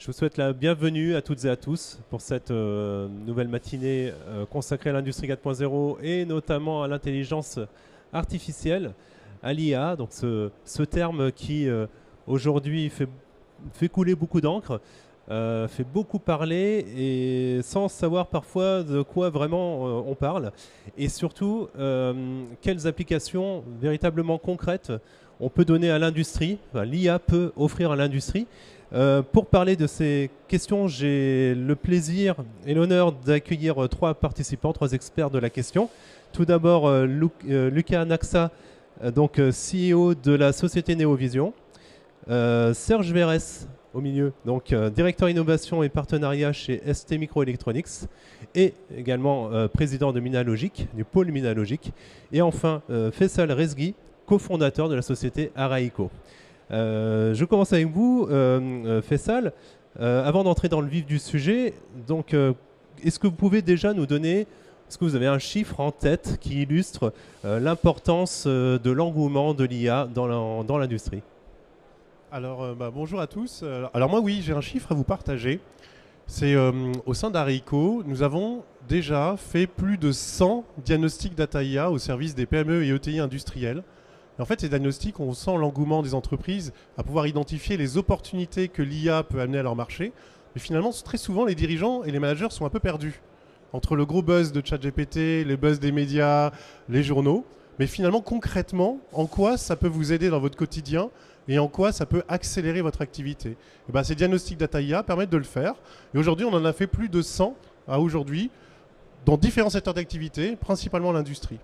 Je vous souhaite la bienvenue à toutes et à tous pour cette nouvelle matinée consacrée à l'industrie 4.0 et notamment à l'intelligence artificielle, à l'IA, donc ce terme qui aujourd'hui fait couler beaucoup d'encre, fait beaucoup parler et sans savoir parfois de quoi vraiment on parle et surtout quelles applications véritablement concrètes on peut donner à l'industrie, enfin, l'IA peut offrir à l'industrie. Pour parler de ces questions, j'ai le plaisir et l'honneur d'accueillir trois participants, trois experts de la question. Tout d'abord, Lucas Naxa, donc CEO de la société Néovision. Serge Verès, au milieu, donc directeur innovation et partenariat chez ST Microelectronics et également président de Minalogic, du pôle Minalogic. Et enfin, Faisal Rezgui, cofondateur de la société Araïco. Je commence avec vous, Faisal. Avant d'entrer dans le vif du sujet, donc, est-ce que vous pouvez déjà nous donner, est-ce que vous avez un chiffre en tête qui illustre l'importance de l'engouement de l'IA dans l'industrie? Alors, bonjour à tous. Alors moi, oui, j'ai un chiffre à vous partager. C'est au sein d'Araïco, nous avons déjà fait plus de 100 diagnostics data IA au service des PME et ETI industriels. Et en fait, ces diagnostics, on sent l'engouement des entreprises à pouvoir identifier les opportunités que l'IA peut amener à leur marché. Mais finalement, très souvent, les dirigeants et les managers sont un peu perdus entre le gros buzz de ChatGPT, les buzz des médias, les journaux. Mais finalement, concrètement, en quoi ça peut vous aider dans votre quotidien et en quoi ça peut accélérer votre activité? Et ben, ces diagnostics data IA permettent de le faire. Et aujourd'hui, on en a fait plus de 100 à aujourd'hui dans différents secteurs d'activité, principalement l'industrie.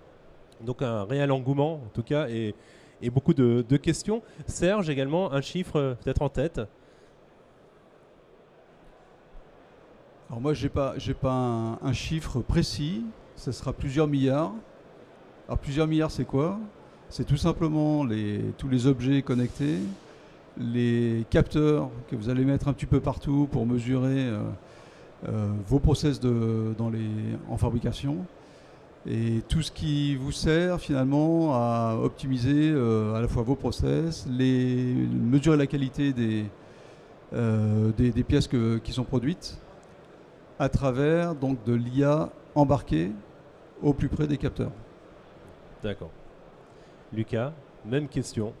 Donc un réel engouement, en tout cas, et beaucoup de questions. Serge, également, un chiffre peut-être en tête? Alors moi, j'ai pas un chiffre précis, ça sera plusieurs milliards. Alors plusieurs milliards, c'est quoi? C'est tout simplement tous les objets connectés, les capteurs que vous allez mettre un petit peu partout pour mesurer vos process en fabrication. Et tout ce qui vous sert finalement à optimiser à la fois vos process, mesurer la qualité des pièces qui sont produites à travers donc de l'IA embarquée au plus près des capteurs. D'accord. Lucas, même question.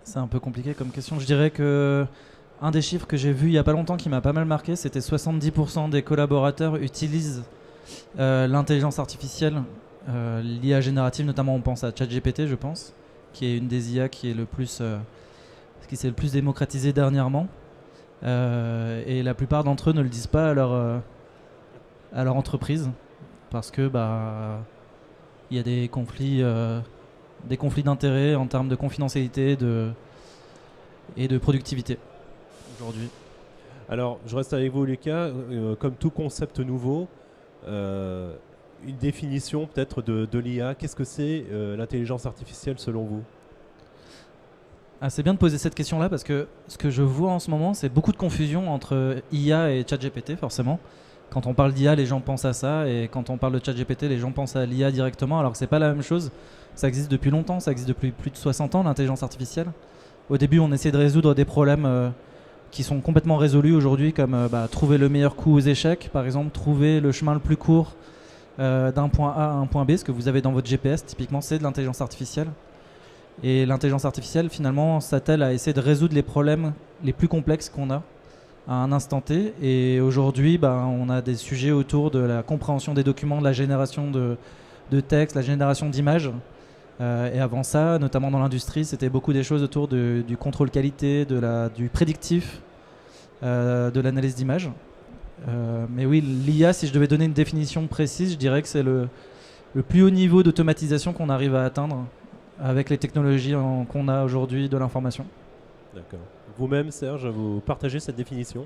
C'est un peu compliqué comme question. Je dirais que un des chiffres que j'ai vu il n'y a pas longtemps qui m'a pas mal marqué, c'était 70% des collaborateurs utilisent l'intelligence artificielle, l'IA générative, notamment on pense à ChatGPT, je pense, qui est une des IA qui s'est le plus démocratisée dernièrement. Et la plupart d'entre eux ne le disent pas à leur entreprise parce que il y a des conflits d'intérêts en termes de confidentialité et de productivité aujourd'hui. Alors, je reste avec vous, Lucas. Comme tout concept nouveau, une définition peut-être de l'IA. Qu'est-ce que c'est l'intelligence artificielle selon vous? C'est bien de poser cette question-là parce que ce que je vois en ce moment, c'est beaucoup de confusion entre IA et ChatGPT, forcément. Quand on parle d'IA, les gens pensent à ça, et quand on parle de ChatGPT, les gens pensent à l'IA directement, alors que c'est pas la même chose. Ça existe depuis longtemps, ça existe depuis plus de 60 ans, l'intelligence artificielle. Au début, on essayait de résoudre des problèmes qui sont complètement résolus aujourd'hui, comme trouver le meilleur coup aux échecs, par exemple, trouver le chemin le plus court d'un point A à un point B, ce que vous avez dans votre GPS, typiquement, c'est de l'intelligence artificielle. Et l'intelligence artificielle, finalement, s'attelle à essayer de résoudre les problèmes les plus complexes qu'on a à un instant T. Et aujourd'hui, on a des sujets autour de la compréhension des documents, de la génération de textes, la génération d'images. Et avant ça, notamment dans l'industrie, c'était beaucoup des choses autour du contrôle qualité, du prédictif, de l'analyse d'images. Mais oui, l'IA, si je devais donner une définition précise, je dirais que c'est le plus haut niveau d'automatisation qu'on arrive à atteindre avec les technologies qu'on a aujourd'hui de l'information. D'accord. Vous-même, Serge, vous partagez cette définition?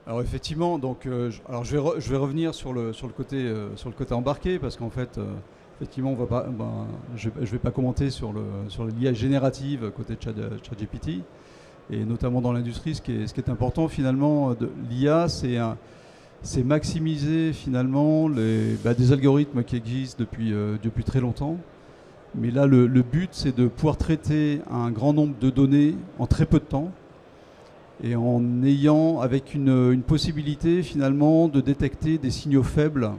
Alors effectivement, donc, je vais revenir sur le côté embarqué, parce qu'en fait, effectivement, je vais pas commenter sur l'IA générative côté ChatGPT, et notamment dans l'industrie, ce qui est important finalement de l'IA, c'est maximiser finalement des algorithmes qui existent depuis très longtemps. Mais là, le but, c'est de pouvoir traiter un grand nombre de données en très peu de temps et en ayant avec une possibilité finalement de détecter des signaux faibles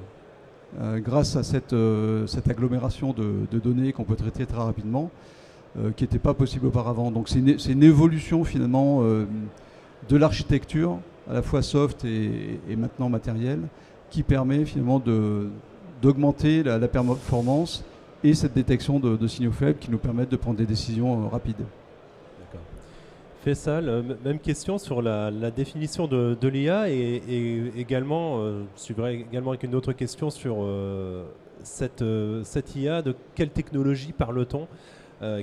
grâce à cette agglomération de données qu'on peut traiter très rapidement, qui n'était pas possible auparavant. Donc c'est une évolution finalement de l'architecture, à la fois soft et maintenant matérielle, qui permet finalement d'augmenter la performance et cette détection de signaux faibles qui nous permettent de prendre des décisions rapides. D'accord. Faisal, même question sur la définition de l'IA et également, je suivrai également avec une autre question sur cette IA, de quelle technologie parle-t-on,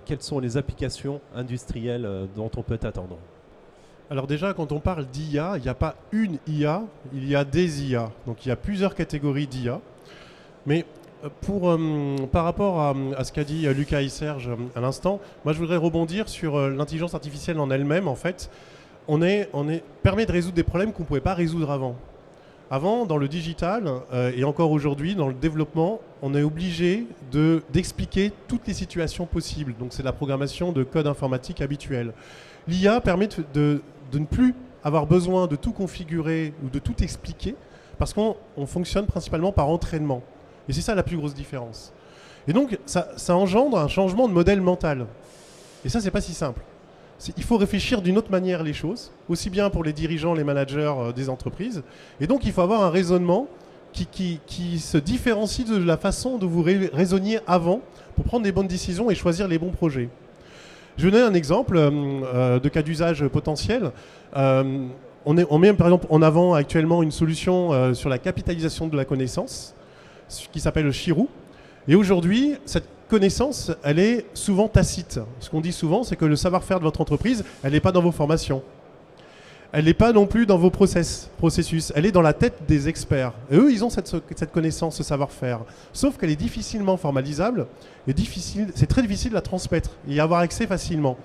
quelles sont les applications industrielles dont on peut attendre? Alors déjà, quand on parle d'IA, il n'y a pas une IA, il y a des IA. Donc il y a plusieurs catégories d'IA. Mais par rapport à ce qu'a dit Lucas et Serge à l'instant, moi je voudrais rebondir sur l'intelligence artificielle en elle-même. En fait, permet de résoudre des problèmes qu'on ne pouvait pas résoudre avant. Avant, dans le digital, et encore aujourd'hui, dans le développement, on est obligé d'expliquer toutes les situations possibles. Donc c'est la programmation de code informatique habituel. L'IA permet de ne plus avoir besoin de tout configurer ou de tout expliquer, parce qu'on fonctionne principalement par entraînement. Et c'est ça la plus grosse différence. Et donc, ça engendre un changement de modèle mental. Et ça, c'est pas si simple. Il faut réfléchir d'une autre manière les choses, aussi bien pour les dirigeants, les managers des entreprises. Et donc, il faut avoir un raisonnement qui se différencie de la façon dont vous raisonniez avant pour prendre des bonnes décisions et choisir les bons projets. Je vais donner un exemple de cas d'usage potentiel. On met par exemple en avant actuellement une solution sur la capitalisation de la connaissance qui s'appelle Chirou. Et aujourd'hui, cette connaissance, elle est souvent tacite. Ce qu'on dit souvent, c'est que le savoir-faire de votre entreprise, elle n'est pas dans vos formations. Elle n'est pas non plus dans vos processus. Elle est dans la tête des experts. Et eux, ils ont cette connaissance, ce savoir-faire. Sauf qu'elle est difficilement formalisable et c'est très difficile de la transmettre et y avoir accès facilement.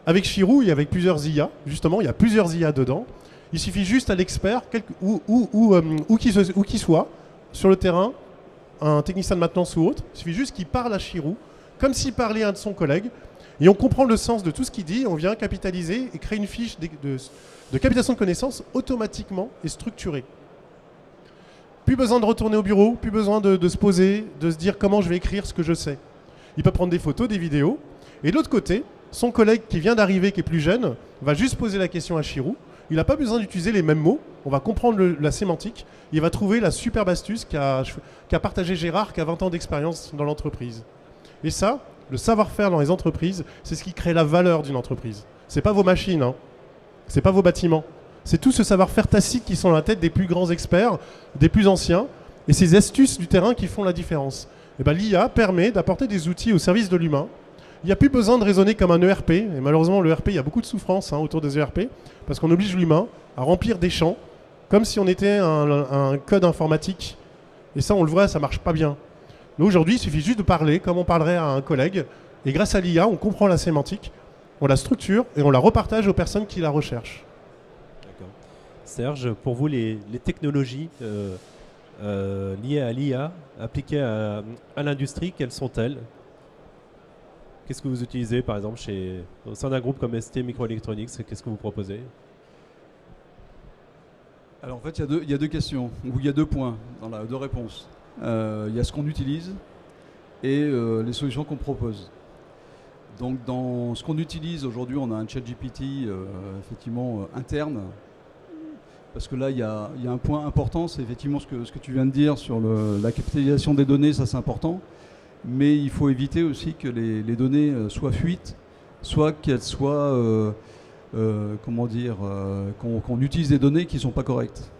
Avec Chirou et avec plusieurs IA, justement, il y a plusieurs IA dedans. Il suffit juste à l'expert, où qu'il soit, sur le terrain, un technicien de maintenance ou autre, il suffit juste qu'il parle à Chirou, comme s'il parlait à un de son collègue, et on comprend le sens de tout ce qu'il dit, on vient capitaliser et créer une fiche de captation de connaissances automatiquement et structurée. Plus besoin de retourner au bureau, plus besoin de se poser, de se dire comment je vais écrire ce que je sais. Il peut prendre des photos, des vidéos, et de l'autre côté, son collègue qui vient d'arriver, qui est plus jeune, va juste poser la question à Chirou. Il n'a pas besoin d'utiliser les mêmes mots, on va comprendre la sémantique, il va trouver la superbe astuce qu'a partagé Gérard, qui a 20 ans d'expérience dans l'entreprise. Et ça, le savoir-faire dans les entreprises, c'est ce qui crée la valeur d'une entreprise. Ce n'est pas vos machines, hein. Ce n'est pas vos bâtiments. C'est tout ce savoir-faire tacite qui sont dans la tête des plus grands experts, des plus anciens, et ces astuces du terrain qui font la différence. Et ben, l'IA permet d'apporter des outils au service de l'humain. Il n'y a plus besoin de raisonner comme un ERP, et malheureusement l'ERP, il y a beaucoup de souffrance autour des ERP, parce qu'on oblige l'humain à remplir des champs, comme si on était un code informatique. Et ça, on le voit, ça ne marche pas bien. Mais aujourd'hui, il suffit juste de parler comme on parlerait à un collègue, et grâce à l'IA, on comprend la sémantique, on la structure, et on la repartage aux personnes qui la recherchent. D'accord. Serge, pour vous, les technologies liées à l'IA, appliquées à l'industrie, quelles sont-elles ? Qu'est-ce que vous utilisez, par exemple, au sein d'un groupe comme ST Microelectronics? Qu'est-ce que vous proposez? Alors en fait, il y a deux questions, ou il y a 2 points, deux réponses. Il y a ce qu'on utilise et les solutions qu'on propose. Donc dans ce qu'on utilise aujourd'hui, on a un ChatGPT effectivement interne. Parce que là, il y a un point important, c'est effectivement ce que tu viens de dire sur la capitalisation des données, ça c'est important. Mais il faut éviter aussi que les données soient fuites, soit qu'elles soient, qu'on utilise des données qui ne sont pas correctes.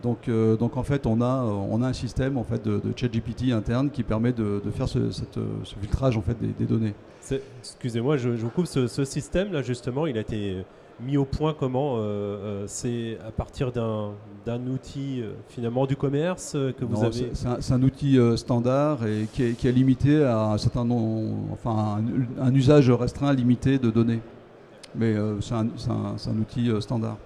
Donc en fait, on a un système en fait, de ChatGPT interne qui permet de faire ce filtrage en fait, des données. Excusez-moi, je vous coupe. Ce système-là, justement, il a été mis au point comment? C'est à partir d'un outil finalement du commerce que vous avez? C'est un outil standard et qui est limité à un certain nombre, enfin un usage restreint limité de données. Mais c'est un outil standard.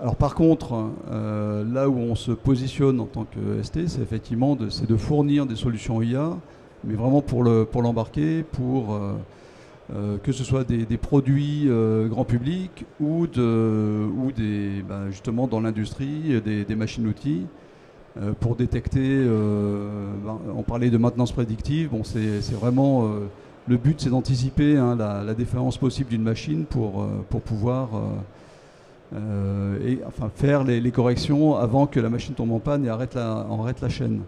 Alors par contre, là où on se positionne en tant que ST, c'est effectivement de fournir des solutions IA, mais vraiment pour l'embarquer, pour que ce soit des produits grand public ou justement dans l'industrie, des machines-outils pour détecter, on parlait de maintenance prédictive, bon, c'est vraiment, le but c'est d'anticiper la défaillance possible d'une machine pour pouvoir faire les corrections avant que la machine tombe en panne et arrête la chaîne.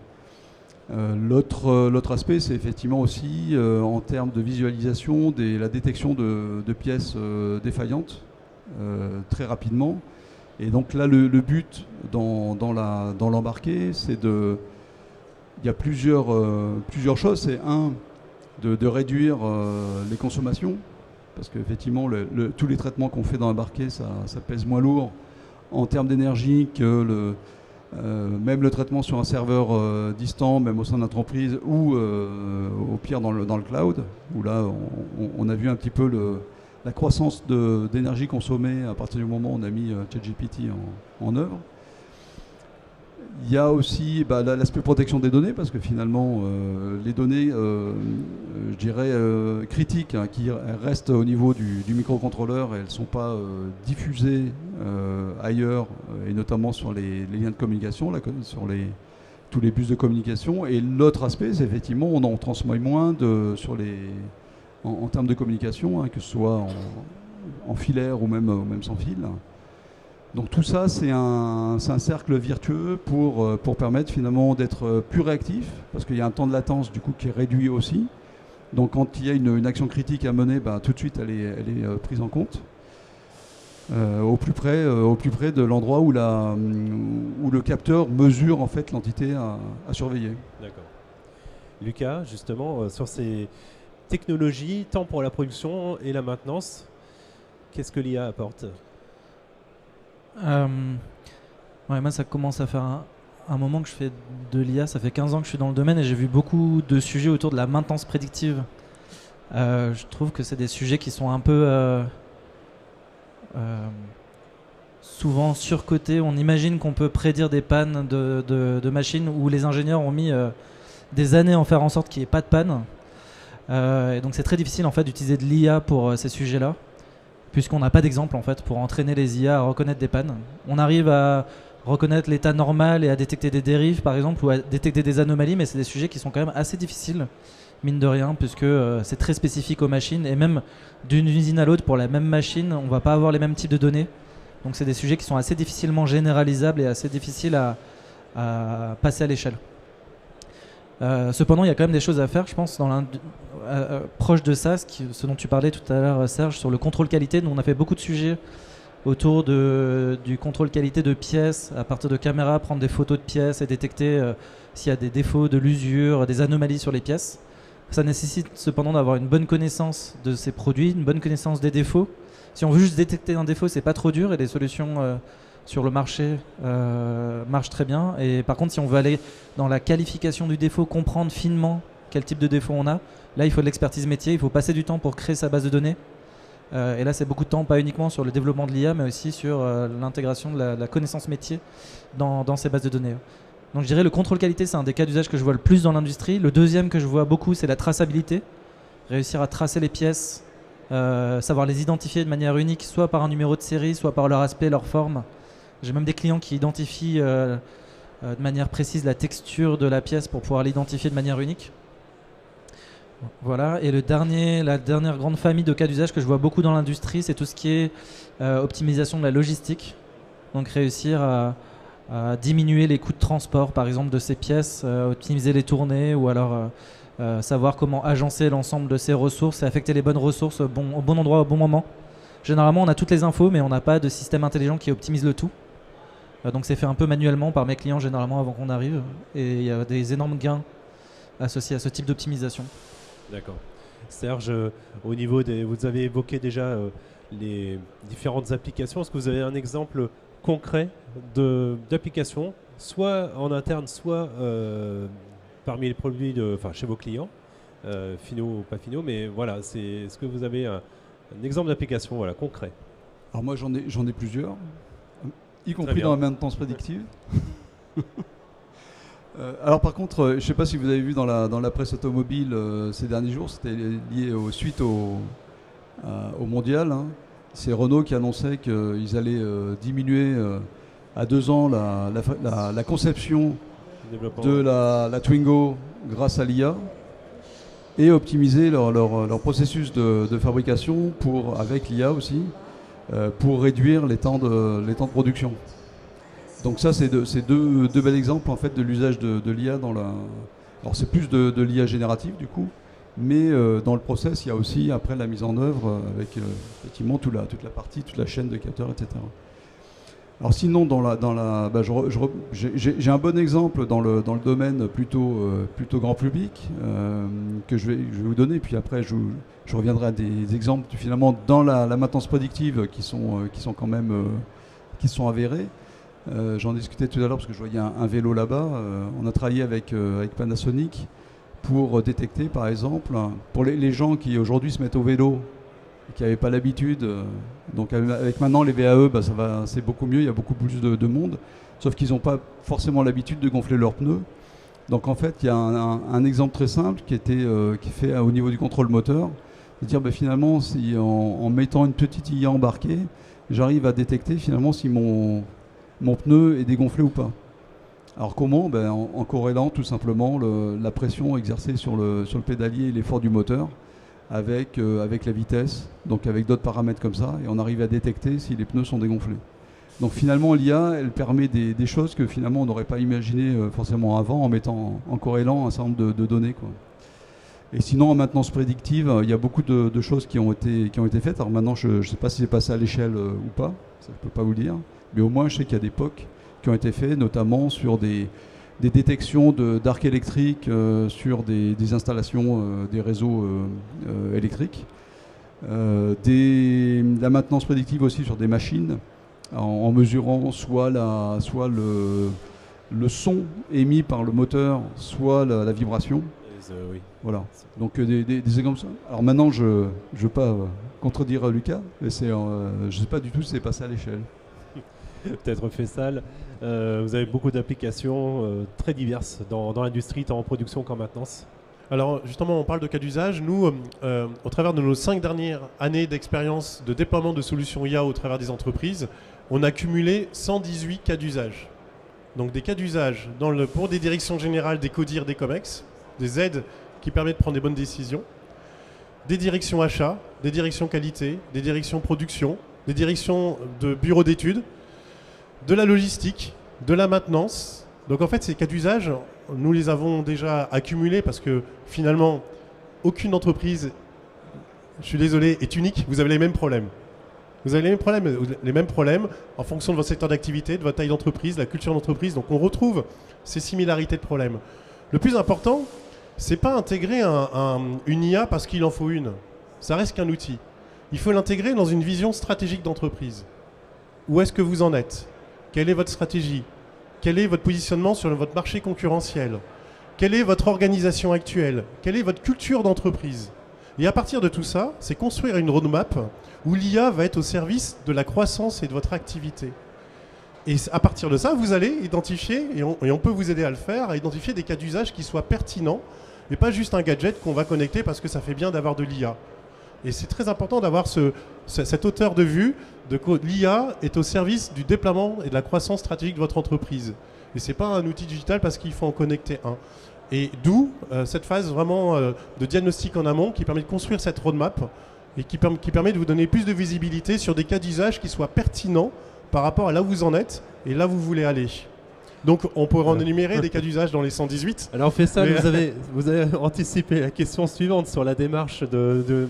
L'autre aspect, c'est effectivement aussi en termes de visualisation, la détection de pièces défaillantes très rapidement. Et donc là, le but dans l'embarqué, c'est il y a plusieurs choses. C'est de réduire les consommations, parce qu'effectivement, tous les traitements qu'on fait dans l'embarqué, ça pèse moins lourd en termes d'énergie que même le traitement sur un serveur distant, même au sein de l'entreprise, ou au pire dans le cloud, où là on a vu un petit peu la croissance d'énergie consommée à partir du moment où on a mis ChatGPT en œuvre. Il y a aussi l'aspect protection des données, parce que finalement les données, je dirais, critiques, qui restent au niveau du microcontrôleur, elles ne sont pas diffusées ailleurs, et notamment sur les liens de communication, sur tous les bus de communication. Et l'autre aspect, c'est effectivement, on en transmet moins en termes de communication, que ce soit en filaire ou même sans fil. Donc tout ça, c'est un cercle vertueux pour permettre finalement d'être plus réactif, parce qu'il y a un temps de latence du coup qui est réduit aussi. Donc quand il y a une action critique à mener, tout de suite elle est prise en compte au plus près de l'endroit où le capteur mesure en fait l'entité à surveiller. D'accord. Lucas, justement, sur ces technologies, tant pour la production et la maintenance, qu'est-ce que l'IA apporte ? Moi, ça commence à faire un moment que je fais de l'IA. Ça fait 15 ans que je suis dans le domaine et j'ai vu beaucoup de sujets autour de la maintenance prédictive. Je trouve que c'est des sujets qui sont un peu souvent surcotés. On imagine qu'on peut prédire des pannes de machines où les ingénieurs ont mis des années à en faire en sorte qu'il n'y ait pas de panne. Et donc c'est très difficile en fait d'utiliser de l'IA pour ces sujets-là, puisqu'on n'a pas d'exemple en fait pour entraîner les IA à reconnaître des pannes. On arrive à reconnaître l'état normal et à détecter des dérives par exemple, ou à détecter des anomalies, mais c'est des sujets qui sont quand même assez difficiles, mine de rien, puisque c'est très spécifique aux machines, et même d'une usine à l'autre pour la même machine, on ne va pas avoir les mêmes types de données. Donc c'est des sujets qui sont assez difficilement généralisables et assez difficiles à passer à l'échelle. Cependant, il y a quand même des choses à faire, je pense, proche de ça, ce dont tu parlais tout à l'heure, Serge, sur le contrôle qualité. Nous, on a fait beaucoup de sujets autour du contrôle qualité de pièces, à partir de caméras, prendre des photos de pièces et détecter s'il y a des défauts, de l'usure, des anomalies sur les pièces. Ça nécessite cependant d'avoir une bonne connaissance de ces produits, une bonne connaissance des défauts. Si on veut juste détecter un défaut, c'est pas trop dur et les solutions sur le marché marchent très bien. Et par contre, si on veut aller dans la qualification du défaut, comprendre finement quel type de défaut on a, là il faut de l'expertise métier, il faut passer du temps pour créer sa base de données. Et là c'est beaucoup de temps, pas uniquement sur le développement de l'IA, mais aussi sur l'intégration de la connaissance métier dans ces bases de données. Donc je dirais le contrôle qualité, c'est un des cas d'usage que je vois le plus dans l'industrie. Le deuxième que je vois beaucoup, c'est la traçabilité. Réussir à tracer les pièces, savoir les identifier de manière unique, soit par un numéro de série, soit par leur aspect, leur forme. J'ai même des clients qui identifient de manière précise la texture de la pièce pour pouvoir l'identifier de manière unique. Voilà. Et la dernière grande famille de cas d'usage que je vois beaucoup dans l'industrie, c'est tout ce qui est optimisation de la logistique. Donc réussir à diminuer les coûts de transport, par exemple, de ces pièces, optimiser les tournées, ou alors savoir comment agencer l'ensemble de ces ressources et affecter les bonnes ressources au bon endroit au bon moment. Généralement, on a toutes les infos, mais on n'a pas de système intelligent qui optimise le tout. Donc c'est fait un peu manuellement par mes clients généralement avant qu'on arrive, et il y a des énormes gains associés à ce type d'optimisation. D'accord. Serge, au niveau vous avez évoqué déjà les différentes applications. Est-ce que vous avez un exemple concret d'application, soit en interne, soit parmi les produits chez vos clients, finaux ou pas finaux, mais voilà, est-ce que vous avez un exemple d'application concret? Alors moi j'en ai plusieurs, y compris dans la maintenance prédictive. Alors par contre, je ne sais pas si vous avez vu dans la presse automobile ces derniers jours, c'était lié suite au mondial. Hein. C'est Renault qui annonçait qu'ils allaient diminuer à 2 ans la conception de la Twingo grâce à l'IA et optimiser leur processus de fabrication avec l'IA aussi pour réduire les temps de production. Donc ça, c'est deux bels exemples en fait de l'usage de l'IA dans la... Alors c'est plus de l'IA générative du coup, mais dans le process, il y a aussi après la mise en œuvre avec effectivement toute la partie, toute la chaîne de capteurs, etc. Alors sinon, j'ai un bon exemple dans le domaine plutôt grand public que je vais vous donner, puis après je reviendrai à des exemples finalement dans la maintenance prédictive qui sont quand même avérés. J'en discutais tout à l'heure parce que je voyais un vélo là-bas. On a travaillé avec Panasonic pour détecter, par exemple, pour les gens qui aujourd'hui se mettent au vélo et qui n'avaient pas l'habitude. Donc avec maintenant les VAE, c'est beaucoup mieux, il y a beaucoup plus de monde. Sauf qu'ils n'ont pas forcément l'habitude de gonfler leurs pneus. Donc en fait, il y a un exemple très simple qui fait au niveau du contrôle moteur. C'est-à-dire finalement, si en mettant une petite IA embarquée, j'arrive à détecter finalement si mon pneu est dégonflé ou pas. Alors comment ? En corrélant tout simplement la pression exercée sur le pédalier et l'effort du moteur avec la vitesse, donc avec d'autres paramètres comme ça, et on arrive à détecter si les pneus sont dégonflés. Donc finalement l'IA, elle permet des choses que finalement on n'aurait pas imaginé forcément avant en corrélant un certain nombre de données, quoi. Et sinon en maintenance prédictive, il y a beaucoup de choses qui ont été faites. Alors maintenant je ne sais pas si c'est passé à l'échelle ou pas, ça je ne peux pas vous le dire, mais au moins je sais qu'il y a des POC qui ont été faits, notamment sur des détections d'arcs électriques sur des installations des réseaux électriques, la maintenance prédictive aussi sur des machines, en mesurant soit le son émis par le moteur, soit la vibration. Oui. Voilà. Donc des exemples. Alors maintenant, je ne veux pas contredire Lucas, mais je ne sais pas du tout si c'est passé à l'échelle. Peut-être Fessal. Vous avez beaucoup d'applications très diverses dans l'industrie, tant en production qu'en maintenance. Alors justement, on parle de cas d'usage. Nous, au travers de nos 5 dernières années d'expérience de déploiement de solutions IA au travers des entreprises, on a cumulé 118 cas d'usage. Donc des cas d'usage pour des directions générales, des CODIR, des COMEX, des aides qui permettent de prendre des bonnes décisions, des directions achats, des directions qualité, des directions production, des directions de bureaux d'études, de la logistique, de la maintenance. Donc en fait, ces cas d'usage, nous les avons déjà accumulés parce que finalement, aucune entreprise, je suis désolé, est unique. Vous avez les mêmes problèmes. Vous avez les mêmes problèmes en fonction de votre secteur d'activité, de votre taille d'entreprise, la culture d'entreprise. Donc on retrouve ces similarités de problèmes. Le plus important, c'est pas intégrer une IA parce qu'il en faut une. Ça reste qu'un outil. Il faut l'intégrer dans une vision stratégique d'entreprise. Où est-ce que vous en êtes ? Quelle est votre stratégie ? Quel est votre positionnement sur votre marché concurrentiel ? Quelle est votre organisation actuelle ? Quelle est votre culture d'entreprise ? Et à partir de tout ça, c'est construire une roadmap où l'IA va être au service de la croissance et de votre activité. Et à partir de ça, vous allez identifier, et on peut vous aider à le faire, à identifier des cas d'usage qui soient pertinents et pas juste un gadget qu'on va connecter parce que ça fait bien d'avoir de l'IA. Et c'est très important d'avoir cette hauteur de vue de que l'IA est au service du déploiement et de la croissance stratégique de votre entreprise. Et ce n'est pas un outil digital parce qu'il faut en connecter un. Et d'où cette phase vraiment de diagnostic en amont qui permet de construire cette roadmap et qui permet de vous donner plus de visibilité sur des cas d'usage qui soient pertinents par rapport à là où vous en êtes et là où vous voulez aller. Donc on pourrait en énumérer des cas d'usage dans les 118. Alors Fessal, vous avez anticipé la question suivante sur la démarche de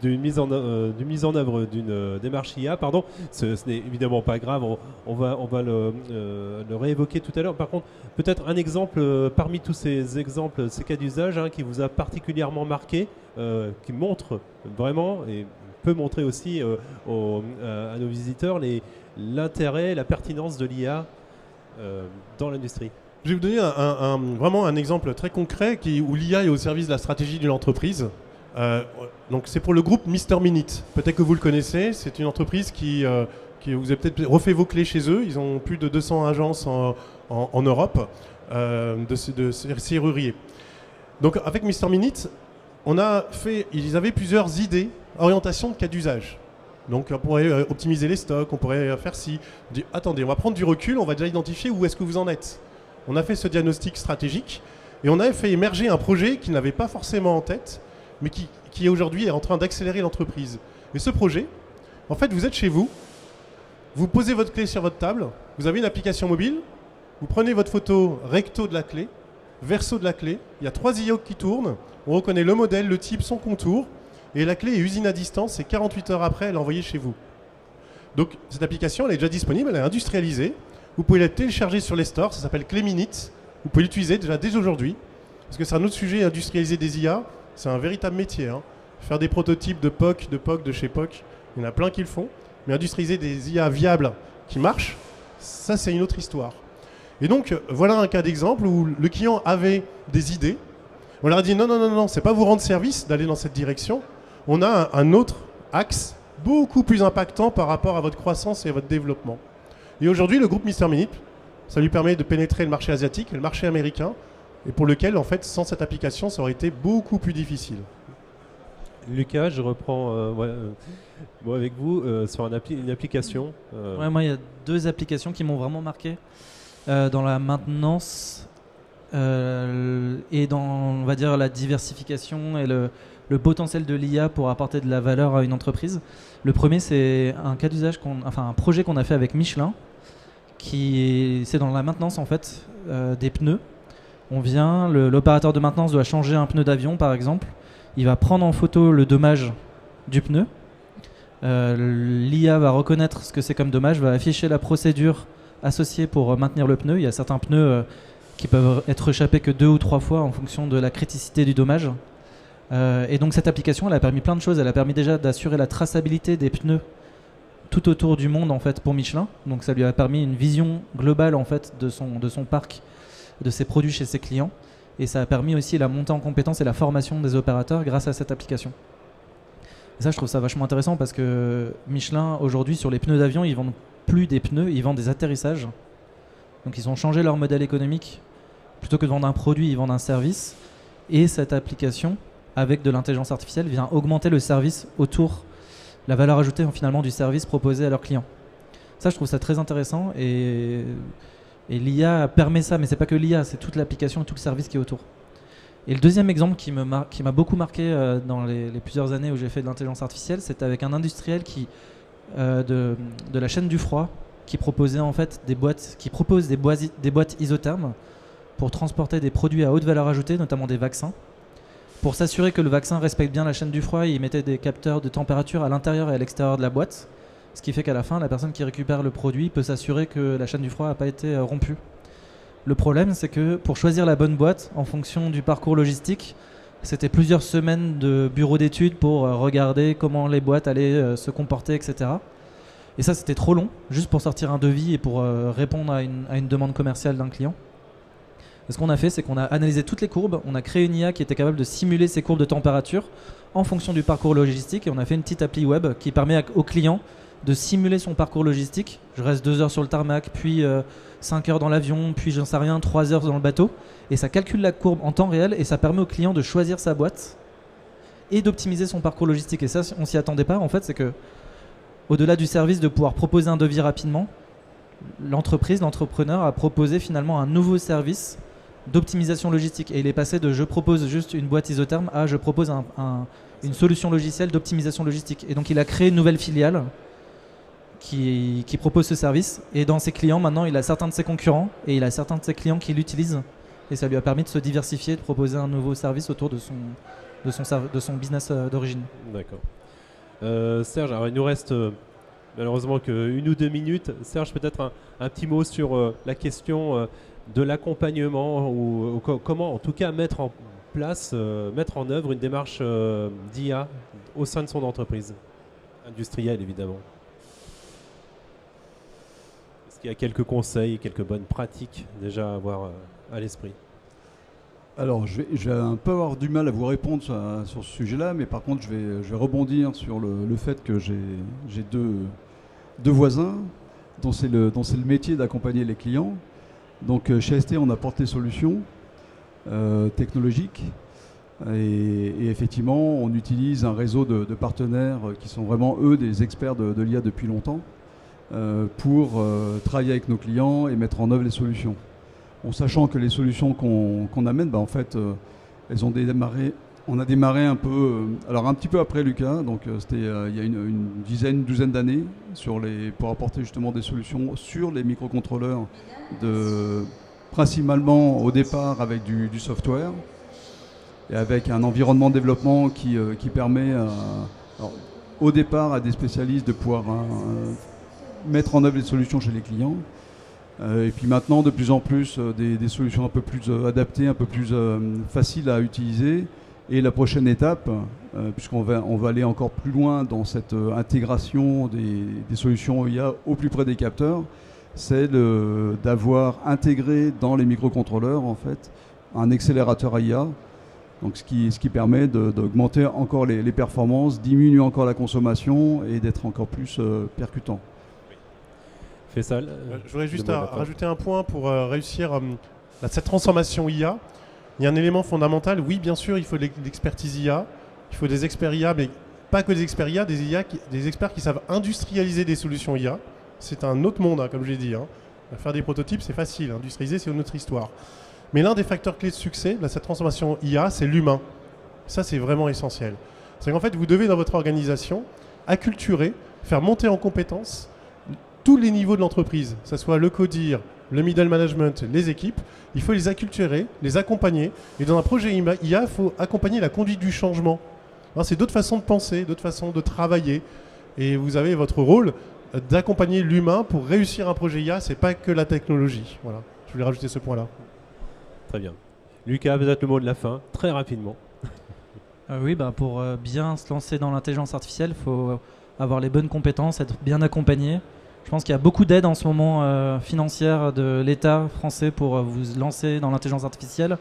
mise en œuvre d'une démarche IA. Pardon, ce n'est évidemment pas grave, on va le réévoquer tout à l'heure. Par contre, peut-être un exemple parmi tous ces exemples, ces cas d'usage qui vous a particulièrement marqué, qui montre vraiment et peut montrer aussi à nos visiteurs l'intérêt, la pertinence de l'IA dans l'industrie. Je vais vous donner vraiment un exemple très concret où l'IA est au service de la stratégie d'une entreprise. Donc c'est pour le groupe Mr Minute. Peut-être que vous le connaissez. C'est une entreprise qui vous avez peut-être refait vos clés chez eux. Ils ont plus de 200 agences en Europe de serruriers. Donc avec Mr Minute, ils avaient plusieurs idées, orientations de cas d'usage. Donc on pourrait optimiser les stocks, on pourrait faire ci. Attendez, on va prendre du recul, on va déjà identifier où est-ce que vous en êtes. On a fait ce diagnostic stratégique et on a fait émerger un projet qu'ils n'avaient pas forcément en tête, mais qui aujourd'hui est en train d'accélérer l'entreprise. Et ce projet, en fait, vous êtes chez vous, vous posez votre clé sur votre table, vous avez une application mobile, vous prenez votre photo recto de la clé, verso de la clé, il y a 3 IO qui tournent, on reconnaît le modèle, le type, son contour, et la clé est usine à distance et 48 heures après, elle est envoyée chez vous. Donc cette application, elle est déjà disponible, elle est industrialisée. Vous pouvez la télécharger sur les stores, ça s'appelle Clé Minute. Vous pouvez l'utiliser déjà dès aujourd'hui. Parce que c'est un autre sujet, industrialiser des IA, c'est un véritable métier. Faire des prototypes de POC, de chez POC, il y en a plein qui le font. Mais industrialiser des IA viables qui marchent, ça c'est une autre histoire. Et donc voilà un cas d'exemple où le client avait des idées. On leur a dit non, c'est pas vous rendre service d'aller dans cette direction. On a un autre axe beaucoup plus impactant par rapport à votre croissance et à votre développement. Et aujourd'hui, le groupe Mister Minute, ça lui permet de pénétrer le marché asiatique et le marché américain, et pour lequel, en fait, sans cette application, ça aurait été beaucoup plus difficile. Lucas, je reprends avec vous sur une application. Ouais, moi, il y a 2 applications qui m'ont vraiment marqué dans la maintenance et dans, on va dire, la diversification et le potentiel de l'IA pour apporter de la valeur à une entreprise. Le premier, c'est un cas d'usage, un projet qu'on a fait avec Michelin, c'est dans la maintenance en fait des pneus. L'opérateur de maintenance doit changer un pneu d'avion par exemple. Il va prendre en photo le dommage du pneu. L'IA va reconnaître ce que c'est comme dommage, va afficher la procédure associée pour maintenir le pneu. Il y a certains pneus qui peuvent être rechappés que 2 ou 3 fois en fonction de la criticité du dommage. Et donc cette application, elle a permis plein de choses. Elle a permis déjà d'assurer la traçabilité des pneus tout autour du monde en fait pour Michelin. Donc ça lui a permis une vision globale en fait de son parc, de ses produits chez ses clients. Et ça a permis aussi la montée en compétences et la formation des opérateurs grâce à cette application. Et ça, je trouve ça vachement intéressant parce que Michelin aujourd'hui sur les pneus d'avion, ils vendent plus des pneus, ils vendent des atterrissages. Donc ils ont changé leur modèle économique. Plutôt que de vendre un produit, ils vendent un service. Et cette application, avec de l'intelligence artificielle, vient augmenter le service autour, la valeur ajoutée finalement du service proposé à leurs clients. Ça, je trouve ça très intéressant et l'IA permet ça, mais c'est pas que l'IA, c'est toute l'application et tout le service qui est autour. Et le deuxième exemple qui m'a beaucoup marqué dans les plusieurs années où j'ai fait de l'intelligence artificielle, c'est avec un industriel de la chaîne du froid qui proposait en fait des boîtes isothermes pour transporter des produits à haute valeur ajoutée, notamment des vaccins. Pour s'assurer que le vaccin respecte bien la chaîne du froid, il mettait des capteurs de température à l'intérieur et à l'extérieur de la boîte, ce qui fait qu'à la fin, la personne qui récupère le produit peut s'assurer que la chaîne du froid n'a pas été rompue. Le problème, c'est que pour choisir la bonne boîte, en fonction du parcours logistique, c'était plusieurs semaines de bureau d'études pour regarder comment les boîtes allaient se comporter, etc. Et ça, c'était trop long, juste pour sortir un devis et pour répondre à une demande commerciale d'un client. Et ce qu'on a fait, c'est qu'on a analysé toutes les courbes, on a créé une IA qui était capable de simuler ces courbes de température en fonction du parcours logistique, et on a fait une petite appli web qui permet au client de simuler son parcours logistique. Je reste 2 heures sur le tarmac, puis 5 heures dans l'avion, puis j'en sais rien, 3 heures dans le bateau, et ça calcule la courbe en temps réel et ça permet au client de choisir sa boîte et d'optimiser son parcours logistique. Et ça, on s'y attendait pas en fait, c'est que au-delà du service de pouvoir proposer un devis rapidement, l'entrepreneur a proposé finalement un nouveau service d'optimisation logistique, et il est passé de je propose juste une boîte isotherme à je propose une solution logicielle d'optimisation logistique. Et donc il a créé une nouvelle filiale qui propose ce service, et dans ses clients maintenant il a certains de ses concurrents et il a certains de ses clients qui l'utilisent, et ça lui a permis de se diversifier, de proposer un nouveau service autour de son business d'origine. D'accord. Serge, alors il nous reste malheureusement qu'une ou 2 minutes. Serge, peut-être un petit mot sur la question de l'accompagnement, ou comment en tout cas mettre en œuvre une démarche d'IA au sein de son entreprise industrielle évidemment. Est-ce qu'il y a quelques conseils, quelques bonnes pratiques déjà à avoir à l'esprit? Alors, je vais un peu avoir du mal à vous répondre sur ce sujet-là, mais par contre, je vais rebondir sur le fait que j'ai deux voisins dont c'est le métier d'accompagner les clients. Donc, chez ST, on apporte les solutions technologiques. Et effectivement, on utilise un réseau de partenaires qui sont vraiment, eux, des experts de l'IA depuis longtemps pour travailler avec nos clients et mettre en œuvre les solutions. En sachant que les solutions qu'on amène, en fait, elles ont démarré. On a démarré un peu, alors un petit peu après Lucas, donc c'était il y a une douzaine d'années, pour apporter justement des solutions sur les microcontrôleurs, principalement au départ avec du software et avec un environnement de développement qui permet au départ à des spécialistes de pouvoir mettre en œuvre les solutions chez les clients. Et puis maintenant, de plus en plus, des solutions un peu plus adaptées, un peu plus faciles à utiliser. Et la prochaine étape, puisqu'on va aller encore plus loin dans cette intégration des solutions IA au plus près des capteurs, c'est d'avoir intégré dans les microcontrôleurs en fait, un accélérateur IA, donc ce qui permet d'augmenter encore les performances, diminuer encore la consommation et d'être encore plus percutant. Faisal, je voudrais juste rajouter un point pour réussir cette transformation IA. Il y a un élément fondamental, oui bien sûr il faut de l'expertise IA, il faut des experts IA, mais pas que des experts IA, des experts qui savent industrialiser des solutions IA. C'est un autre monde, comme je l'ai dit. Faire des prototypes c'est facile, industrialiser c'est une autre histoire. Mais l'un des facteurs clés de succès de cette transformation IA, c'est l'humain. Ça c'est vraiment essentiel. C'est qu'en fait vous devez dans votre organisation acculturer, faire monter en compétences tous les niveaux de l'entreprise, que ce soit le codir, le middle management, les équipes, il faut les acculturer, les accompagner. Et dans un projet IA, il faut accompagner la conduite du changement. C'est d'autres façons de penser, d'autres façons de travailler. Et vous avez votre rôle d'accompagner l'humain pour réussir un projet IA, c'est pas que la technologie. Voilà, je voulais rajouter ce point-là. Très bien. Lucas, peut-être le mot de la fin, très rapidement. Oui, pour bien se lancer dans l'intelligence artificielle, il faut avoir les bonnes compétences, être bien accompagné. Je pense qu'il y a beaucoup d'aides en ce moment financières de l'État français pour vous lancer dans l'intelligence artificielle.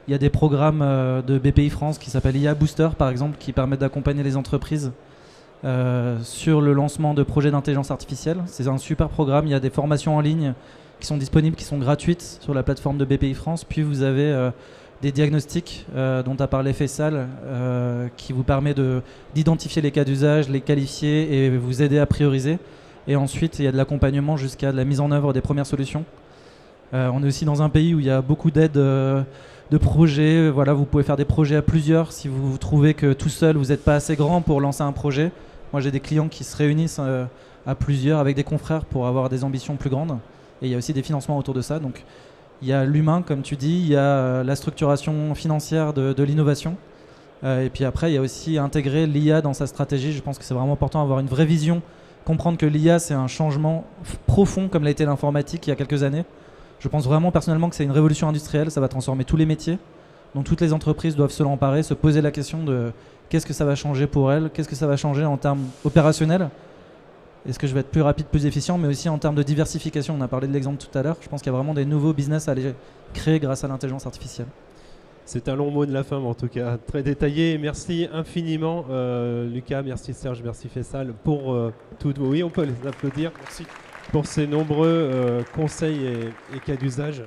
Il y a des programmes de BPI France qui s'appellent IA Booster par exemple, qui permettent d'accompagner les entreprises sur le lancement de projets d'intelligence artificielle. C'est un super programme, il y a des formations en ligne qui sont disponibles, qui sont gratuites sur la plateforme de BPI France. Puis vous avez des diagnostics dont a parlé Faisal qui vous permet d'identifier les cas d'usage, les qualifier et vous aider à prioriser. Et ensuite, il y a de l'accompagnement jusqu'à de la mise en œuvre des premières solutions. On est aussi dans un pays où il y a beaucoup d'aides de projets. Voilà, vous pouvez faire des projets à plusieurs si vous trouvez que tout seul, vous n'êtes pas assez grand pour lancer un projet. Moi, j'ai des clients qui se réunissent à plusieurs avec des confrères pour avoir des ambitions plus grandes. Et il y a aussi des financements autour de ça. Donc, il y a l'humain, comme tu dis, il y a la structuration financière de l'innovation. Et puis après, il y a aussi intégrer l'IA dans sa stratégie. Je pense que c'est vraiment important d'avoir une vraie vision, comprendre que l'IA, c'est un changement profond, comme l'a été l'informatique il y a quelques années. Je pense vraiment personnellement que c'est une révolution industrielle, ça va transformer tous les métiers. Donc toutes les entreprises doivent se l'emparer, se poser la question de qu'est-ce que ça va changer pour elles, qu'est-ce que ça va changer en termes opérationnels. Est-ce que je vais être plus rapide, plus efficient, mais aussi en termes de diversification. On a parlé de l'exemple tout à l'heure. Je pense qu'il y a vraiment des nouveaux business à aller créer grâce à l'intelligence artificielle. C'est un long mot de la fin, mais en tout cas très détaillé. Merci infiniment Lucas, merci Serge, merci Faisal pour tout. Oui, on peut les applaudir. Merci. Pour ces nombreux conseils et cas d'usage.